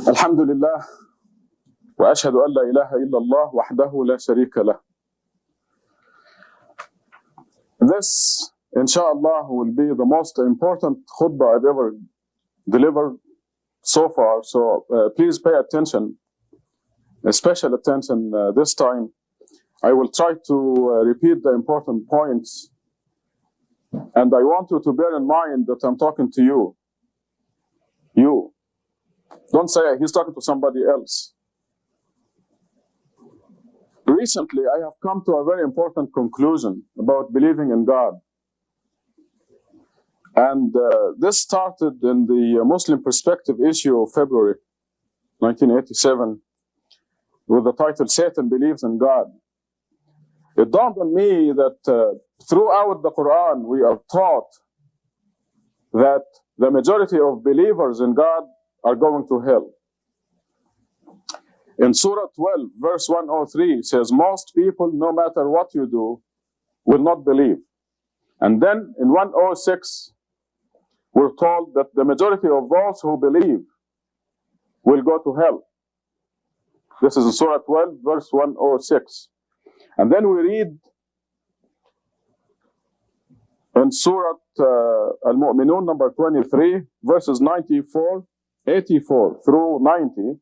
Alhamdulillah, wa ashhadu an la ilaha illallah wahdahu la sharika lah. This, inshallah, will be the most important khutbah I've ever delivered so far. So please pay attention, special attention this time. I will try to repeat the important points. And I want you to bear in mind that I'm talking to you. You. Don't say he's talking to somebody else. Recently, I have come to a very important conclusion about believing in God. And this started in the Muslim Perspective issue of February 1987 with the title, Satan Believes in God. It dawned on me that throughout the Quran, we are taught that the majority of believers in God are going to hell. In Surah 12, verse 103, it says, most people, no matter what you do, will not believe. And then in 106, we're told that the majority of those who believe will go to hell. This is in Surah 12, verse 106. And then we read in Surah Al-Mu'minun, number 23, verses 84 through 90.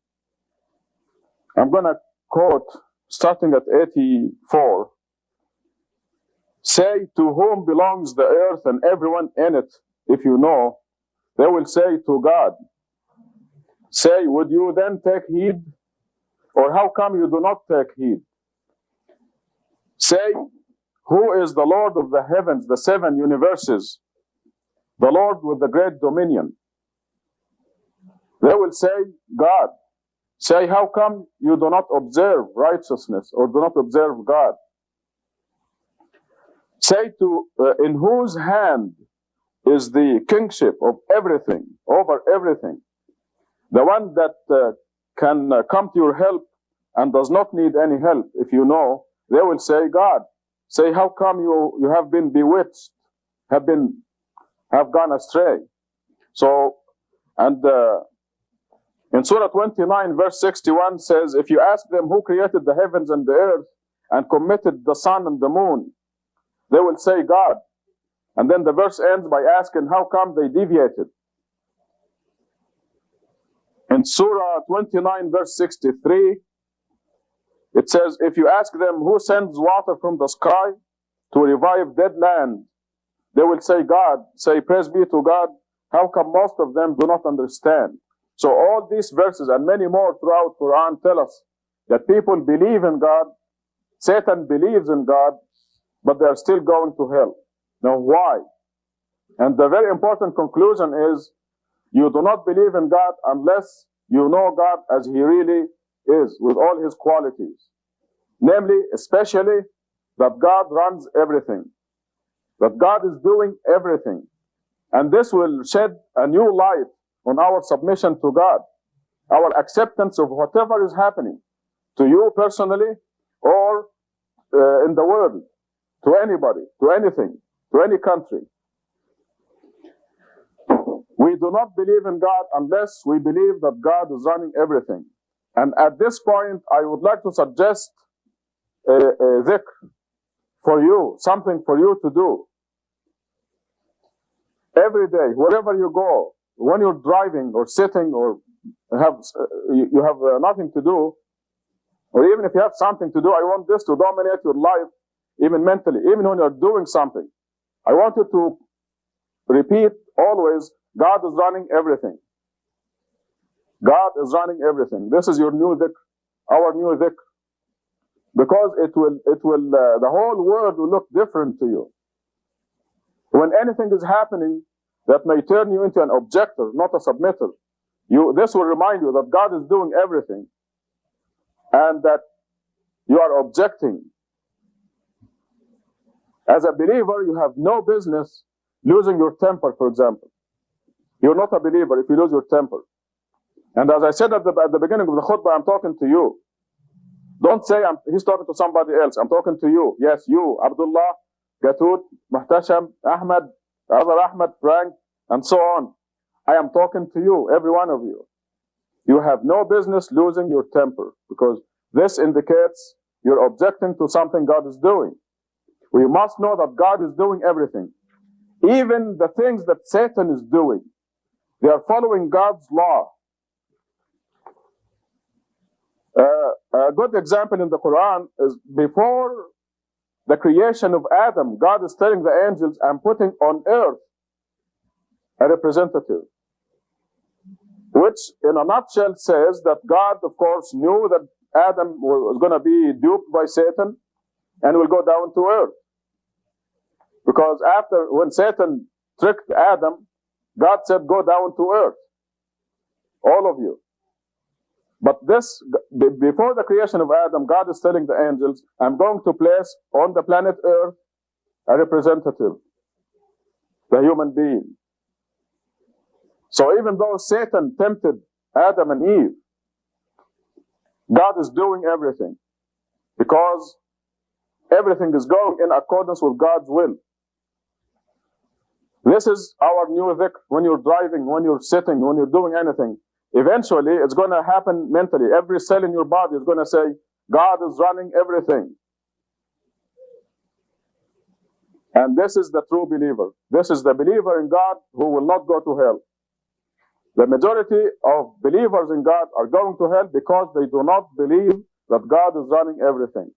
I'm going to quote, starting at 84. Say, to whom belongs the earth and everyone in it, if you know? They will say, to God. Say, would you then take heed? Or how come you do not take heed? Say, who is the Lord of the heavens, the seven universes, the Lord with the great dominion? They will say, God. Say, how come you do not observe righteousness or do not observe God? Say, in whose hand is the kingship of everything, over everything? The one that can come to your help and does not need any help, if you know, they will say, God. Say, how come you have been bewitched, have gone astray? So, and in Surah 29, verse 61 says, if you ask them who created the heavens and the earth and committed the sun and the moon, they will say, God. And then the verse ends by asking, how come they deviated? In Surah 29, verse 63, it says, if you ask them who sends water from the sky to revive dead land, they will say, God. Say, praise be to God. How come most of them do not understand? So all these verses and many more throughout Quran tell us that people believe in God, Satan believes in God, but they are still going to hell. Now why? And the very important conclusion is, you do not believe in God unless you know God as He really is, with all His qualities. Namely, especially, that God runs everything, that God is doing everything. And this will shed a new light on our submission to God, our acceptance of whatever is happening to you personally or in the world, to anybody, to anything, to any country. We do not believe in God unless we believe that God is running everything. And at this point, I would like to suggest a dhikr for you, something for you to do. Every day, wherever you go, when you're driving or sitting or you have nothing to do, or even if you have something to do, I want this to dominate your life, even mentally, even when you're doing something. I want you to repeat always, God is running everything. God is running everything. This is your new dhikr, our new dhikr. Because the whole world will look different to you. When anything is happening that may turn you into an objector, not a submitter, this will remind you that God is doing everything and that you are objecting. As a believer, you have no business losing your temper, for example. You're not a believer if you lose your temper. And as I said at the beginning of the khutbah, I'm talking to you. Don't say he's talking to somebody else. I'm talking to you. Yes, you, Abdullah, Gatut, Muhtasham, Ahmad, other Ahmad, Frank, and so on. I am talking to you, every one of you. you have no business losing your temper, because this indicates you're objecting to something God is doing. We must know that God is doing everything. Even the things that Satan is doing, they are following God's law. A good example in the Quran is before the creation of Adam, God is telling the angels, I'm putting on earth a representative. Which in a nutshell says that God, of course, knew that Adam was going to be duped by Satan and will go down to earth. Because when Satan tricked Adam, God said, go down to earth, all of you. But this, before the creation of Adam, God is telling the angels, I'm going to place on the planet Earth a representative, the human being. So even though Satan tempted Adam and Eve, God is doing everything, because everything is going in accordance with God's will. This is our new dhikr. When you're driving, when you're sitting, when you're doing anything, eventually it's going to happen mentally. Every cell in your body is going to say, God is running everything. And this is the true believer. This is the believer in God who will not go to hell. The majority of believers in God are going to hell because they do not believe that God is running everything.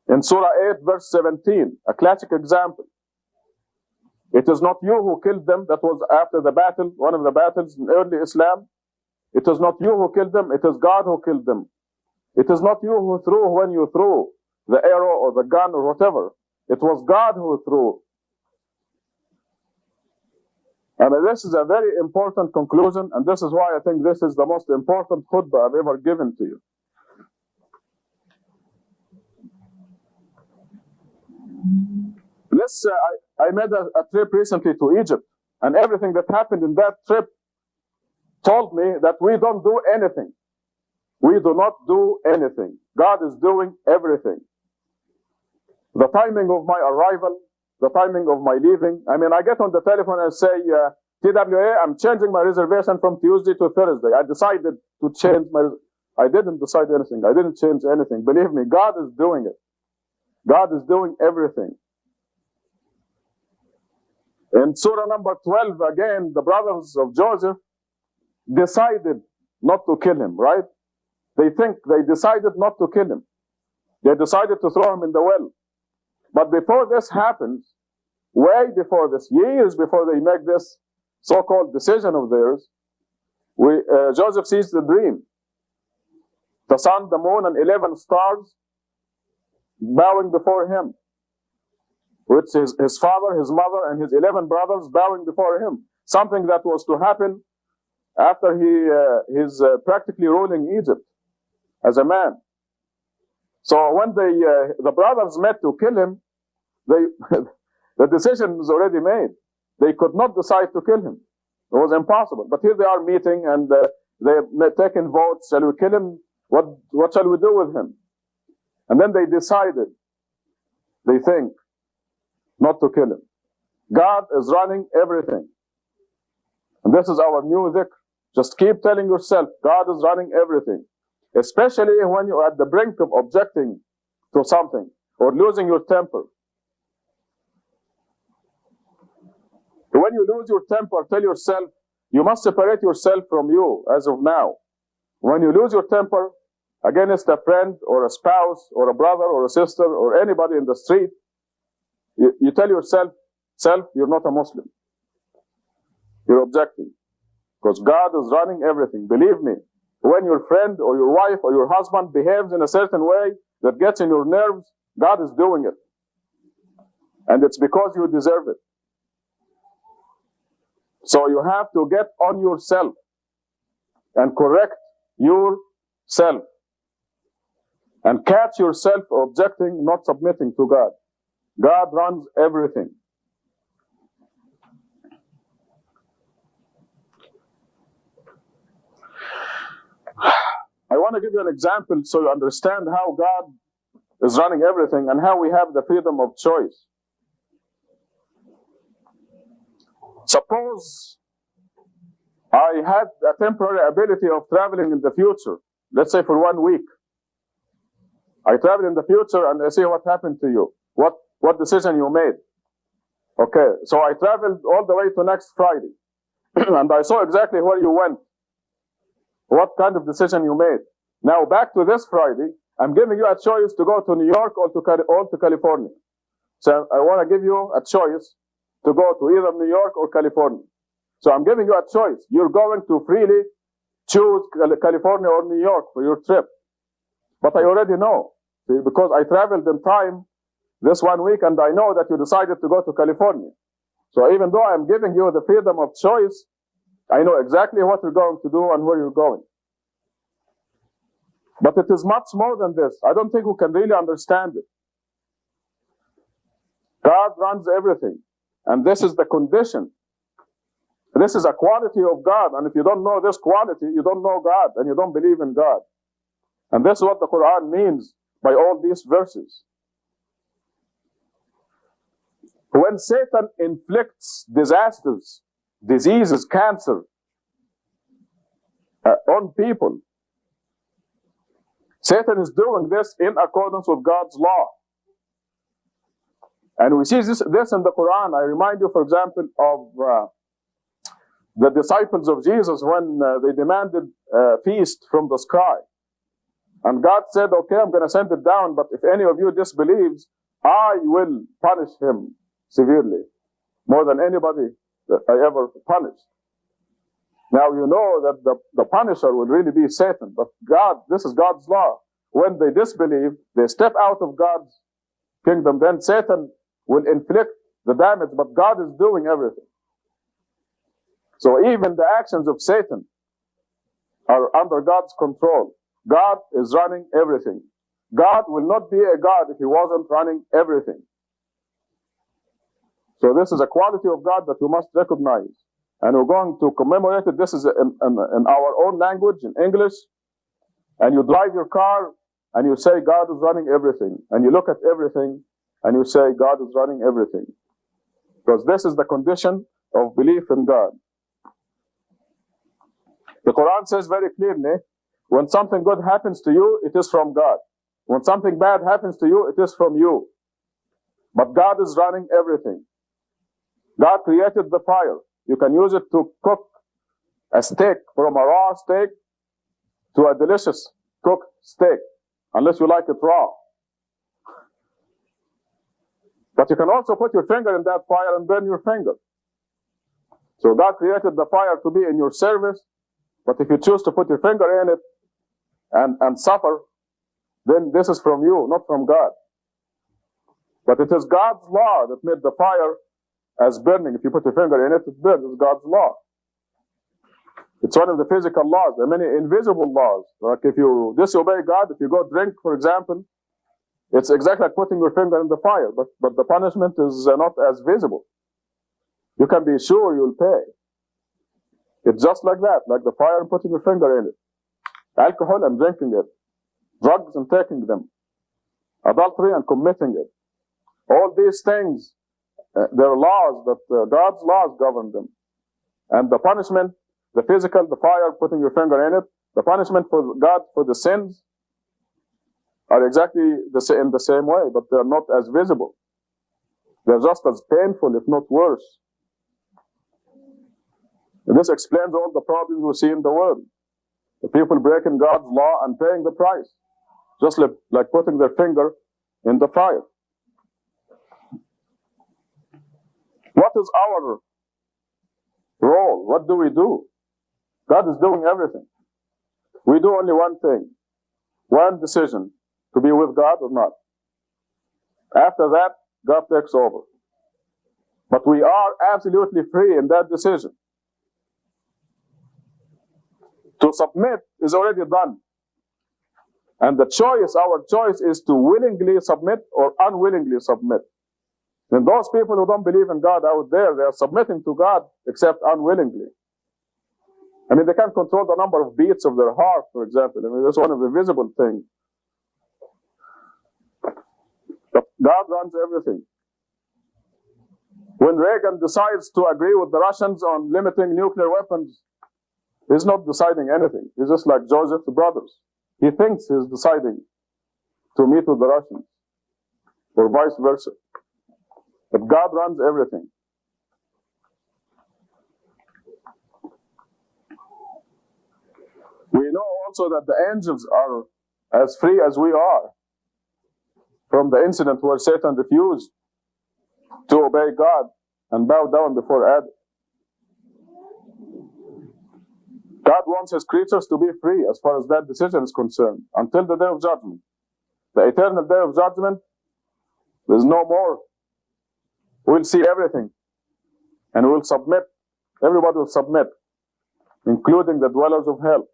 In Surah 8, verse 17, a classic example. It is not you who killed them. That was after the battle, one of the battles in early Islam. It is not you who killed them. It is God who killed them. It is not you who threw when you threw the arrow or the gun or whatever. It was God who threw. And this is a very important conclusion, and this is why I think this is the most important khutbah I've ever given to you. I made a trip recently to Egypt, and everything that happened in that trip told me that we don't do anything. We do not do anything. God is doing everything. The timing of my arrival, the timing of my leaving. I mean, I get on the telephone and say, TWA, I'm changing my reservation from Tuesday to Thursday. I decided to change I didn't decide anything. I didn't change anything. Believe me, God is doing it. God is doing everything. In Surah number 12, again, the brothers of Joseph decided not to kill him, right? They decided not to kill him. They decided to throw him in the well. But before this happens, way before this, years before they make this so-called decision of theirs, Joseph sees the dream. The sun, the moon, and 11 stars bowing before him. Which is his father, his mother, and his 11 brothers bowing before him. Something that was to happen after he's practically ruling Egypt as a man. So when the brothers met to kill him, the decision was already made. They could not decide to kill him. It was impossible. But here they are meeting, and they're taking votes. Shall we kill him? What shall we do with him? And then they decided, they think, not to kill him. God is running everything. And this is our new dhikr. Just keep telling yourself, God is running everything. Especially when you're at the brink of objecting to something or losing your temper. When you lose your temper, tell yourself, you must separate yourself from you as of now. When you lose your temper against a friend or a spouse or a brother or a sister or anybody in the street, you tell yourself, you're not a Muslim. You're objecting. Because God is running everything. Believe me, when your friend or your wife or your husband behaves in a certain way that gets in your nerves, God is doing it. And it's because you deserve it. So you have to get on yourself and correct yourself. And catch yourself objecting, not submitting to God. God runs everything. I want to give you an example so you understand how God is running everything and how we have the freedom of choice. Suppose I had a temporary ability of traveling in the future, let's say for 1 week. I travel in the future and I see what happened to you, what decision you made. Okay, so I traveled all the way to next Friday, and I saw exactly where you went, what kind of decision you made. Now back to this Friday, I'm giving you a choice to go to New York or to California. So I want to give you a choice to go to either New York or California. So I'm giving you a choice. You're going to freely choose California or New York for your trip. But I already know, see, because I traveled in time this 1 week and I know that you decided to go to California. So even though I'm giving you the freedom of choice, I know exactly what you're going to do and where you're going. But it is much more than this. I don't think we can really understand it. God runs everything. And this is the condition. This is a quality of God. And if you don't know this quality, you don't know God and you don't believe in God. And this is what the Quran means by all these verses. When Satan inflicts disasters, diseases, cancer on people, Satan is doing this in accordance with God's law. And we see this in the Quran. I remind you, for example, of the disciples of Jesus when they demanded a feast from the sky. And God said, okay, I'm going to send it down, but if any of you disbelieves, I will punish him severely, more than anybody that I ever punished. Now you know that the punisher will really be Satan, but God, this is God's law. When they disbelieve, they step out of God's kingdom, then Satan will inflict the damage, but God is doing everything. So even the actions of Satan are under God's control. God is running everything. God will not be a God if he wasn't running everything. So this is a quality of God that we must recognize. And we're going to commemorate it. This is in our own language, in English. And you drive your car and you say God is running everything. And you look at everything and you say God is running everything. Because this is the condition of belief in God. The Quran says very clearly, when something good happens to you, it is from God. When something bad happens to you, it is from you. But God is running everything. God created the fire. You can use it to cook a steak, from a raw steak to a delicious cooked steak, unless you like it raw. But you can also put your finger in that fire and burn your finger. So God created the fire to be in your service, but if you choose to put your finger in it and suffer, then this is from you, not from God. But it is God's law that made the fire as burning. If you put your finger in it, it burns. It's God's law. It's one of the physical laws. There are many invisible laws. Like if you disobey God, if you go drink, for example, it's exactly like putting your finger in the fire, but the punishment is not as visible. You can be sure you'll pay. It's just like that, like the fire and putting your finger in it. Alcohol and drinking it. Drugs and taking them. Adultery and committing it. All these things, there are laws that God's laws govern them. And the punishment, the physical, the fire, putting your finger in it, the punishment for God for the sins are exactly in the same way, but they're not as visible. They're just as painful, if not worse. And this explains all the problems we see in the world. The people breaking God's law and paying the price. Just like putting their finger in the fire. What is our role? What do we do? God is doing everything. We do only one thing. One decision. To be with God or not. After that, God takes over. But we are absolutely free in that decision. To submit is already done. And the choice, our choice is to willingly submit or unwillingly submit. And those people who don't believe in God out there, they are submitting to God except unwillingly. I mean, they can't control the number of beats of their heart, for example. I mean, that's one of the visible things. But God runs everything. When Reagan decides to agree with the Russians on limiting nuclear weapons He's not deciding anything. He's just like Joseph's brothers. He thinks he's deciding to meet with the Russians, or vice versa. But God runs everything. We know also that the angels are as free as we are from the incident where Satan refused to obey God and bow down before Adam. God wants His creatures to be free as far as that decision is concerned until the day of judgment. The eternal day of judgment, there's no more. We'll see everything and we'll submit. Everybody will submit, including the dwellers of hell.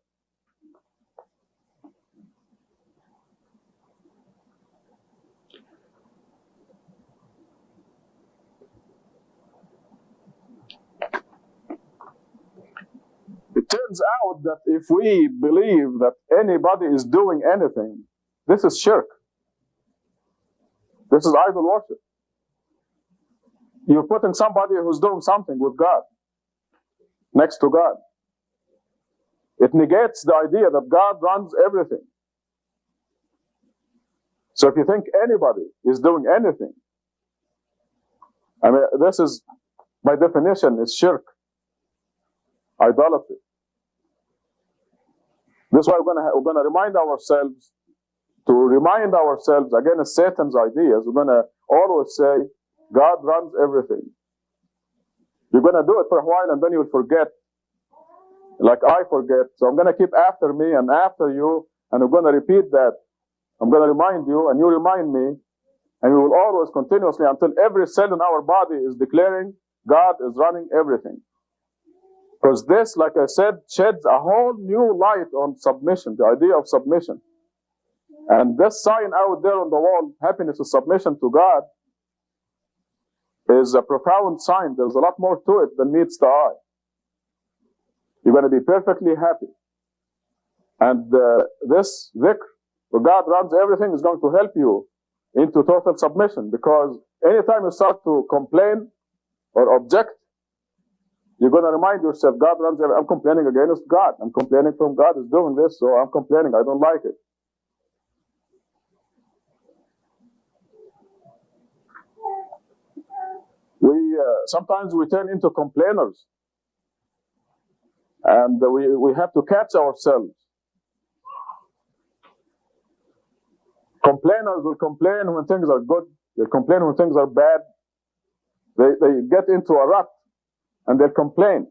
It turns out that if we believe that anybody is doing anything, this is shirk. This is idol worship. You're putting somebody who's doing something with God next to God. It negates the idea that God runs everything. So if you think anybody is doing anything, I mean, this is, by definition, is shirk. Idolatry. This is why we're going to remind ourselves, against Satan's ideas. We're going to always say, God runs everything. You're going to do it for a while and then you'll forget, like I forget. So I'm going to keep after me and after you, and I'm going to repeat that. I'm going to remind you and you remind me, and we will always continuously, until every cell in our body is declaring God is running everything. Because this, like I said, sheds a whole new light on submission, the idea of submission. And this sign out there on the wall, happiness is submission to God, is a profound sign. There's a lot more to it than meets the eye. You're going to be perfectly happy. And this dhikr, where God runs everything, is going to help you into total submission. Because anytime you start to complain or object, you're going to remind yourself, God runs everything. I'm complaining against God. I'm complaining from God is doing this, so I'm complaining. I don't like it. Sometimes we turn into complainers. And we have to catch ourselves. Complainers will complain when things are good. They complain when things are bad. They get into a rut and they'll complain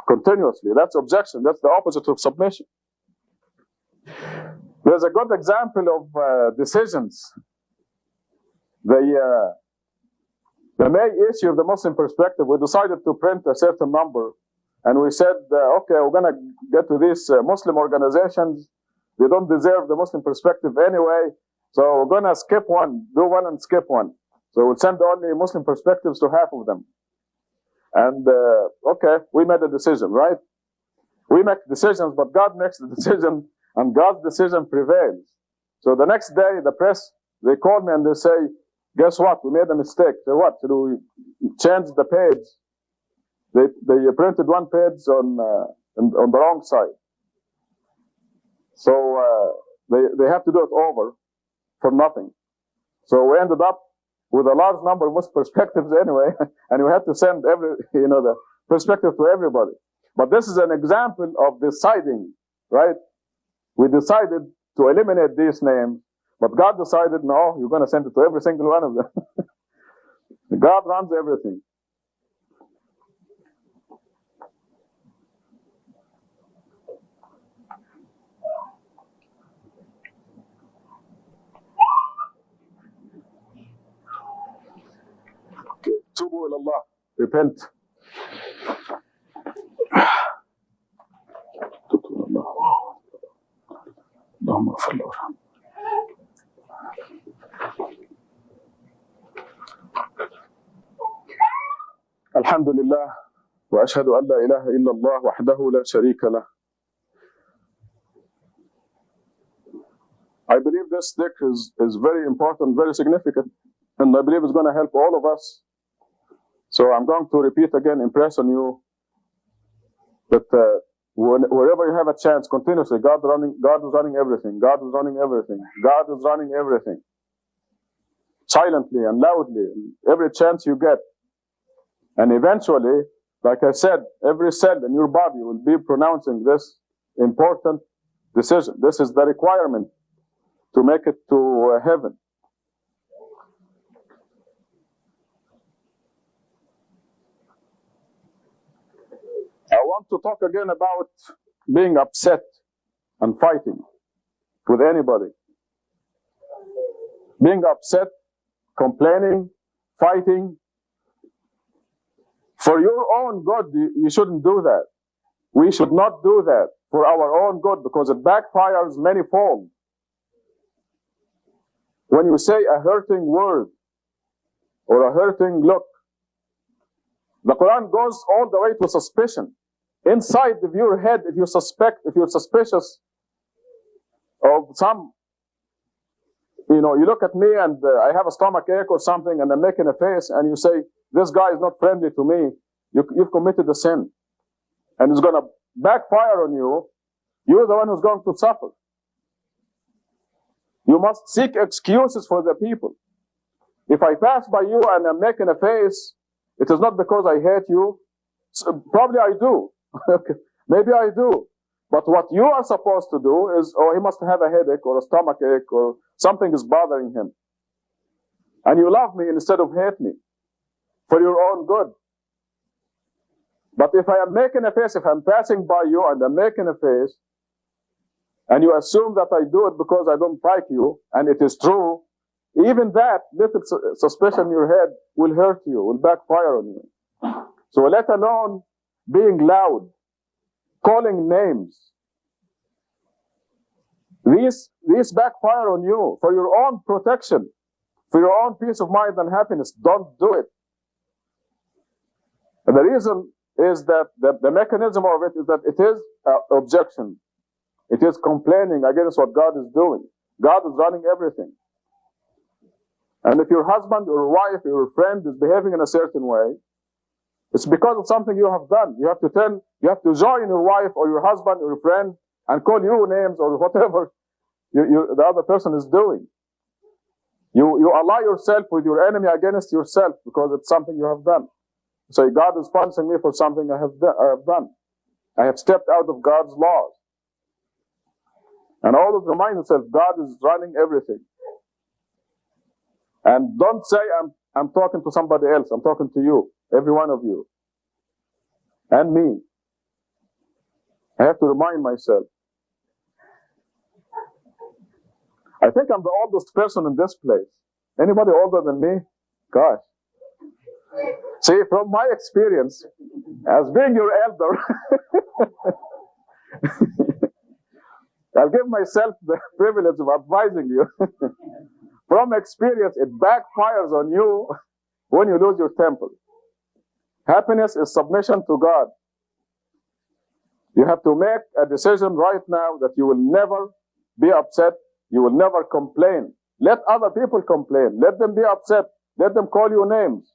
continuously. That's objection. That's the opposite of submission. There's a good example of decisions. The main issue of the Muslim perspective, we decided to print a certain number, and we said, okay, we're going to get to these Muslim organizations. They don't deserve the Muslim perspective anyway, so we're going to skip one, do one and skip one. So we'll send only Muslim perspectives to half of them. And okay, we made a decision, right? We make decisions, but God makes the decision, and God's decision prevails. So the next day, the press, they call me and they say, guess what? We made a mistake. So what? Should we change the page? They printed one page on the wrong side. So they have to do it over for nothing. So we ended up with a large number of Muslim perspectives anyway, and we had to send the perspective to everybody. But this is an example of deciding, right? We decided to eliminate these names, but God decided, no, you're going to send it to every single one of them. God runs everything. Tubu ila Allah. Repent. Alhamdulillah. Wa ashhadu an la ilaha illa Allah wahdahu la sharika lah. I believe this dhikr is very important, very significant, and I believe it's going to help all of us. So I'm going to repeat again, impress on you But wherever you have a chance, continuously, God is running everything. God is running everything. God is running everything. Silently and loudly, every chance you get. And eventually, like I said, every cell in your body will be pronouncing this important decision. This is the requirement to make it to heaven. I want to talk again about being upset and fighting with anybody. Being upset, complaining, fighting. For your own good, you shouldn't do that. We should not do that for our own good, because it backfires manifold. When you say a hurting word or a hurting look, the Quran goes all the way to suspicion. Inside of your head, if you're suspicious of some, you look at me and I have a stomach ache or something, and I'm making a face, and you say, this guy is not friendly to me, you've committed a sin. And it's going to backfire on you. You're the one who's going to suffer. You must seek excuses for the people. If I pass by you and I'm making a face, it is not because I hate you. Probably I do. Maybe I do. But what you are supposed to do is, he must have a headache or a stomach ache or something is bothering him. And you love me instead of hate me for your own good. But if I am making a face, if I'm passing by you and I'm making a face, and you assume that I do it because I don't like you, and it is true, even that little suspicion in your head will hurt you, will backfire on you. So let alone being loud, calling names. These backfire on you for your own protection, for your own peace of mind and happiness. Don't do it. And the reason is that the mechanism of it is that it is objection. It is complaining against what God is doing. God is running everything. And if your husband or wife or your friend is behaving in a certain way, it's because of something you have done. You have to join your wife or your husband or your friend and call you names or whatever the other person is doing. You ally yourself with your enemy against yourself because it's something you have done. So God is punishing me for something I have done. I have stepped out of God's laws. And always remind yourself, God is running everything. And don't say, I'm talking to somebody else. I'm talking to you, every one of you. And me. I have to remind myself. I think I'm the oldest person in this place. Anybody older than me? Gosh. See, from my experience, as being your elder, I'll give myself the privilege of advising you. From experience, it backfires on you when you lose your temper. Happiness is submission to God. You have to make a decision right now that you will never be upset. You will never complain. Let other people complain. Let them be upset. Let them call you names.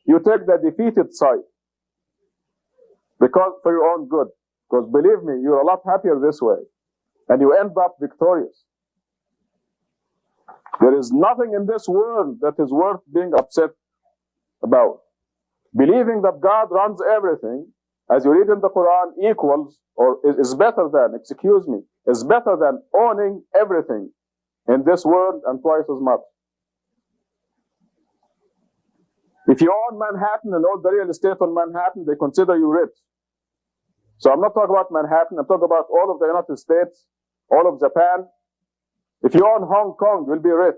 You take the defeated side. Because for your own good. Because believe me, you're a lot happier this way. And you end up victorious. There is nothing in this world that is worth being upset about. Believing that God runs everything, as you read in the Quran, equals, or is better than, is better than owning everything in this world and twice as much. If you own Manhattan and all the real estate on Manhattan, they consider you rich. So I'm not talking about Manhattan, I'm talking about all of the United States, all of Japan. If you own Hong Kong, you'll be rich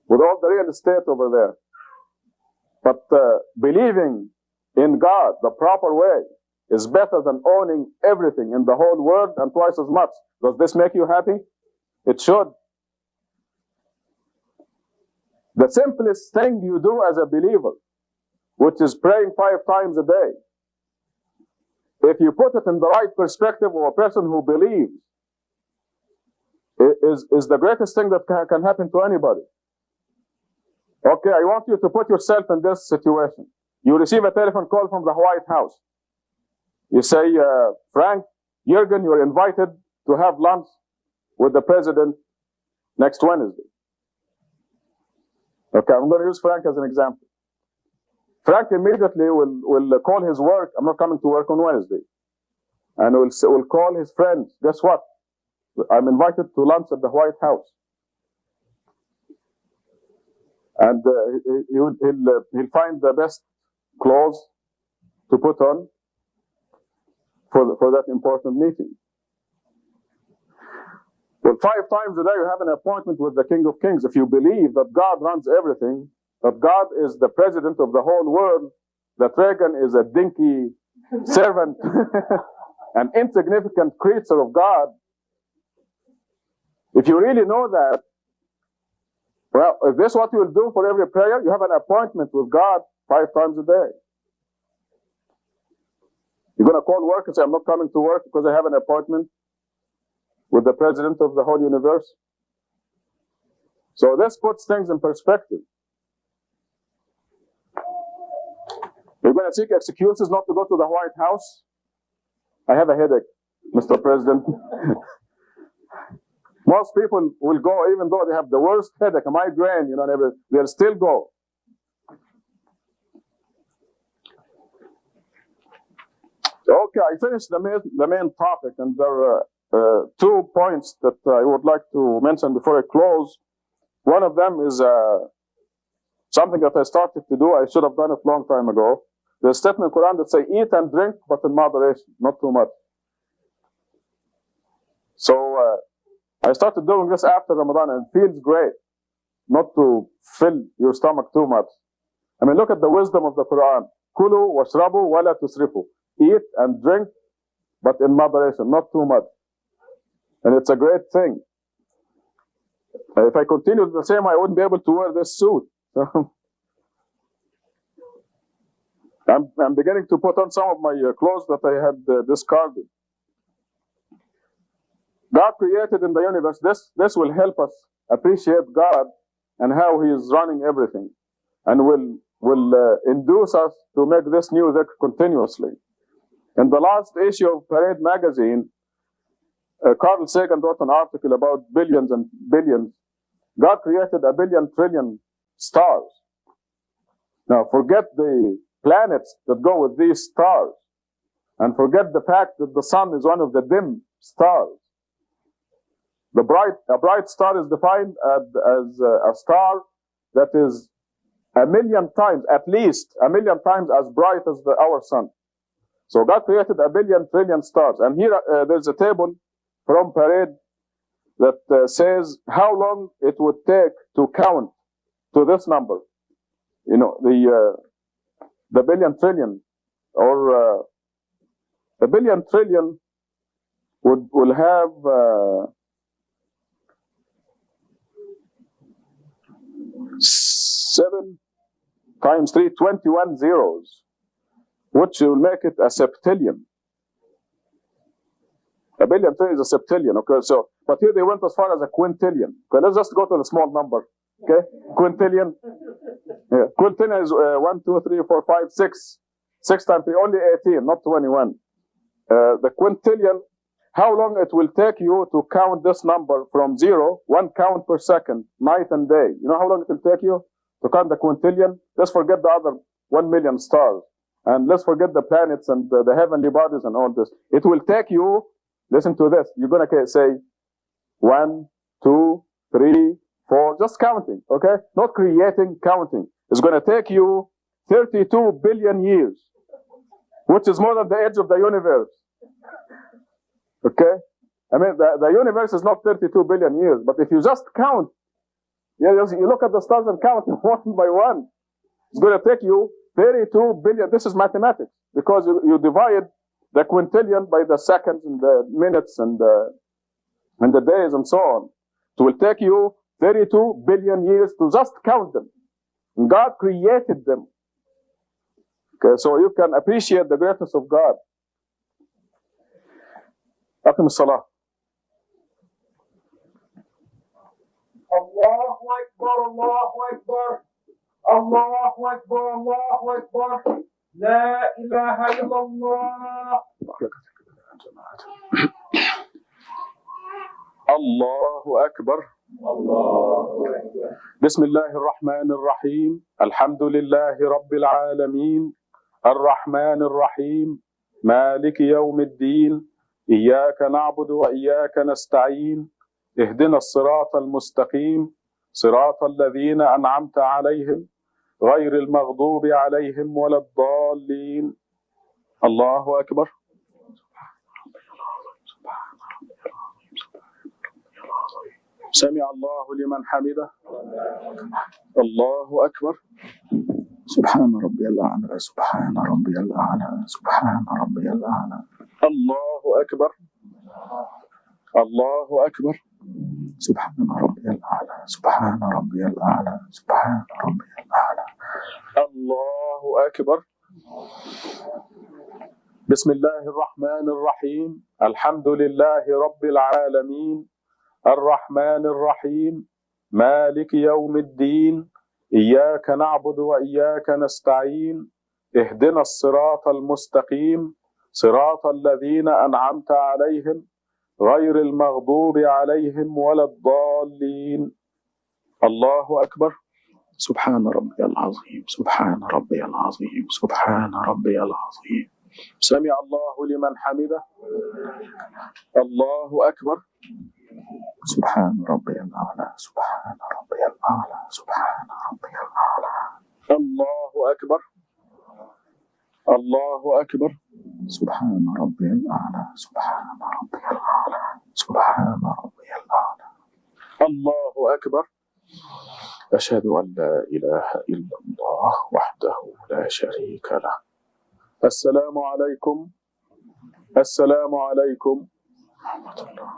with all the real estate over there. But believing in God the proper way is better than owning everything in the whole world and twice as much. Does this make you happy? It should. The simplest thing you do as a believer, which is praying 5 times a day, if you put it in the right perspective of a person who believes, is the greatest thing that can happen to anybody. Okay, I want you to put yourself in this situation. You receive a telephone call from the White House. You say, Frank, Jürgen, you're invited to have lunch with the president next Wednesday. Okay, I'm going to use Frank as an example. Frank immediately will call his work. I'm not coming to work on Wednesday. And will call his friends. Guess what? I'm invited to lunch at the White House. And he'll find the best clothes to put on for that important meeting. Well, 5 times a day you have an appointment with the King of Kings. If you believe that God runs everything, that God is the president of the whole world, that Reagan is a dinky servant, an insignificant creature of God, if you really know that, well, if this is what you will do for every prayer, you have an appointment with God 5 times a day. You're going to call work and say, I'm not coming to work because I have an appointment with the president of the whole universe. So this puts things in perspective. You're going to seek excuses not to go to the White House. I have a headache, Mr. President. Most people will go even though they have the worst headache, a migraine, they'll still go. Okay, I finished the main topic, and there are 2 points that I would like to mention before I close. One of them is something that I started to do. I should have done it a long time ago. There's a statement in the Quran that say, eat and drink, but in moderation, not too much. So I started doing this after Ramadan, and it feels great not to fill your stomach too much. I mean, look at the wisdom of the Quran. Kulu washrabu wala tusrifu. Eat and drink, but in moderation, not too much. And it's a great thing. If I continued the same, I wouldn't be able to wear this suit. I'm beginning to put on some of my clothes that I had discarded. God created in the universe. This will help us appreciate God and how He is running everything, and will induce us to make this new dhikr continuously. In the last issue of Parade magazine, Carl Sagan wrote an article about billions and billions. God created 1 billion trillion stars. Now forget the planets that go with these stars, and forget the fact that the sun is one of the dim stars. A bright star is defined as a star that is 1 million times, at least 1 million times as bright as our sun. So God created 1 billion trillion stars. And here there's a table from Parade that says how long it would take to count to this number. The billion trillion, or 1 billion trillion will have 7 times 3, 21 zeros, which will make it a septillion. 1 billion trillion is a septillion. Okay, so but here they went as far as a quintillion. Okay, let's just go to the small number. Okay, quintillion. Yeah. Quintillion is 1, 2, 3, 4, 5, 6. 6 times 3, only 18, not 21. The quintillion, how long it will take you to count this number from 0, 1 count per second, night and day. You know how long it will take you to count the quintillion? Let's forget the other 1 million stars. And let's forget the planets and the heavenly bodies and all this. It will take you, listen to this, you're going to say 1, 2, 3, 4, just counting, okay? Not creating, counting. It's going to take you 32 billion years, which is more than the age of the universe. Okay? I mean, the universe is not 32 billion years, but if you just count, you look at the stars and count one by one, it's going to take you 32 billion. This is mathematics, because you divide the quintillion by the seconds and the minutes and the days and so on. It will take you 32 billion years to just count them. And God created them. Okay, so you can appreciate the greatness of God. أقم الصلاة. Allahu Akbar, Allahu Akbar, Allahu Akbar, Allahu Akbar. لا إله إلا الله. الله أكبر. بسم الله الرحمن الرحيم. الحمد لله رب العالمين الرحمن الرحيم مالك يوم الدين إياك نعبد وإياك نستعين اهدنا الصراط المستقيم صراط الذين أنعمت عليهم غير المغضوب عليهم ولا الضالين. الله أكبر. سمع الله لمن حمده. الله أكبر. سبحان ربي الأعلى سبحان ربي الأعلى سبحان ربي الأعلى. الله أكبر. الله أكبر. سبحان ربي الأعلى سبحان ربي الأعلى سبحان ربي الأعلى. الله أكبر. بسم الله الرحمن الرحيم. الحمد لله رب العالمين الرحمن الرحيم مالك يوم الدين إياك نعبد وإياك نستعين اهدنا الصراط المستقيم صراط الذين أنعمت عليهم غير المغضوب عليهم ولا الضالين. الله أكبر. سبحان ربي العظيم سبحان ربي العظيم سبحان ربي العظيم. سمع الله لمن حمده. الله أكبر. سبحان ربي الأعلى سبحان ربي الأعلى سبحان ربي الأعلى. الله أكبر. الله أكبر. سبحان ربي الأعلى سبحان ربي الأعلى سبحان ربي الأعلى. الله أكبر. أشهد أن لا إله إلا الله وحده لا شريك له. السلام عليكم. السلام عليكم ورحمة الله.